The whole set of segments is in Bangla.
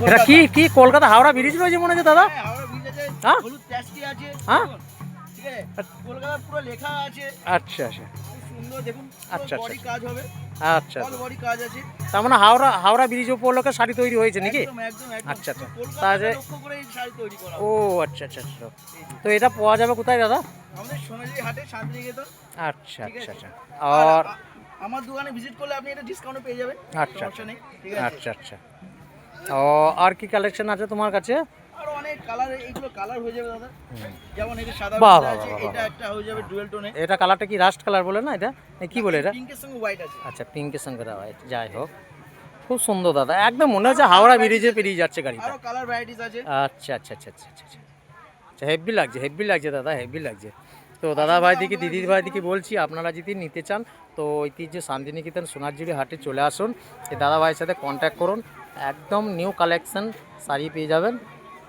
এটা কি কি কলকাতা হাওড়া ব্রিজ রয়েছে মনে হচ্ছে দাদা? হ্যাঁ হলুদ ট্যাক্সি আছে, হ্যাঁ ঠিক আছে, কলকাতা পুরো লেখা আছে, আচ্ছা আচ্ছা খুব সুন্দর দেখুন, আচ্ছা, বডি কাজ হবে, আচ্ছা অল বডি কাজ আছে, তার মানে হাওড়া হাওড়া ব্রিজ উপলক্ষে শাড়ি তৈরি হয়েছে নাকি? একদম একদম একদম। আচ্ছা আচ্ছা কলকাতাকে লক্ষ্য করে এই শাড়ি তৈরি করা ও হবে। আচ্ছা আচ্ছা আচ্ছা তো এটা পাওয়া যাবে কোথায় দাদা? আমাদের সোনালী হাটে শান্তিনিকেতন। আচ্ছা ঠিক আচ্ছা আছে। আচ্ছা আর আর আমার দোকানে ভিজিট করলে আপনি এটা ডিসকাউন্টে পেয়ে যাবেন, আচ্ছা সমস্যা নেই, ঠিক আছে। আচ্ছা আচ্ছা ও আর কি কালেকশন আছে তোমার কাছে? আর অনেক কালার, এইগুলো কালার হয়ে যাবে দাদা, যেমন এটা সাদা বাহ, মধ্যে বাহ, আছে, বাহ, বাহ, এটা একটা হয়ে যাবে ডুয়েল টোনে। এটা কালারটা কি রাস্ট কালার বলে না এটা? কি বলে এটা? পিঙ্কের সঙ্গে হোয়াইট আছে। আচ্ছা পিঙ্কের সঙ্গে হোয়াইট, যাই হোক খুব সুন্দর দাদা, একদম মনে হচ্ছে হাওড়া ব্রিজে পেরিয়ে যাচ্ছে গাড়িটা। আরো কালার ভ্যারাইটিস আছে। আচ্ছা আচ্ছা আচ্ছা আচ্ছা আচ্ছা আচ্ছা হেভি লাগছে দাদা, হেভি লাগছে। তো দাদা ভাই দিকে দিদি ভাই দিকে বলছি, আপনারা যদি নিতে চান তো ঐতিহ্য শান্তিনিকেতন সোনারঝুরি হাটে চলে আসুন, এই দাদা ভাইয়ের সাথে কন্ট্যাক্ট করুন, একদম নিউ কালেকশন শাড়ি পেয়ে যাবেন।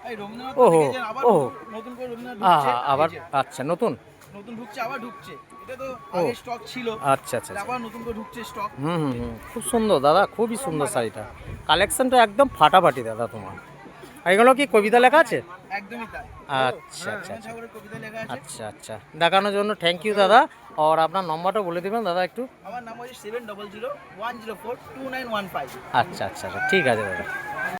এই রবীন্দ্রনাথ ওহো, দেখেছেন, আবার ওহো। নতুন করে রবীন্দ্রনাথ ঢুকছে, আবার এই যে, আচ্ছা নতুন নতুন ঢুকছে, আবার ঢুকছে, এটা তো আগে স্টক ছিল, আচ্ছা আচ্ছা আচ্ছা। আবার নতুন করে ঢুকছে স্টক। খুব সুন্দর দাদা, খুবই সুন্দর শাড়িটা, কালেকশনটা একদম ফাটাফাটি দাদা তোমার। আর এগুলো কি কবিতা লেখা আছে? একদমই তাই। আচ্ছা আচ্ছা রবীন্দ্রনাথ ঠাকুরের কবিতা লেখা আছে। আচ্ছা আচ্ছা দেখানোর জন্য থ্যাংক ইউ দাদা। আর আপনার নম্বরটা বলে দেবেন দাদা একটু? আমার নাম হচ্ছে 7001042915। আচ্ছা আচ্ছা আচ্ছা ঠিক আছে দাদা।